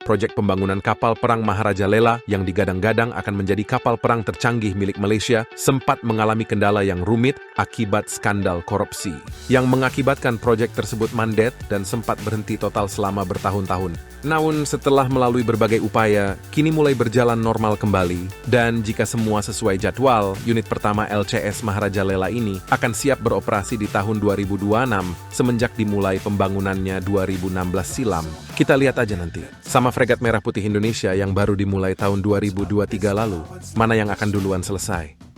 proyek pembangunan kapal perang Maharaja Lela yang digadang-gadang akan menjadi kapal perang tercanggih milik Malaysia sempat mengalami kendala yang rumit akibat skandal korupsi, yang mengakibatkan proyek tersebut mandet dan sempat berhenti total selama bertahun-tahun. Namun setelah melalui berbagai upaya, kini mulai berjalan normal kembali, dan jika semua sesuai jadwal, unit pertama LCS Maharaja Lela ini akan siap beroperasi di tahun 2026 semenjak dimulai pembangunannya 2016 silam. Kita lihat aja nanti, sama fregat Merah Putih Indonesia yang baru dimulai tahun 2023 lalu, mana yang akan duluan selesai.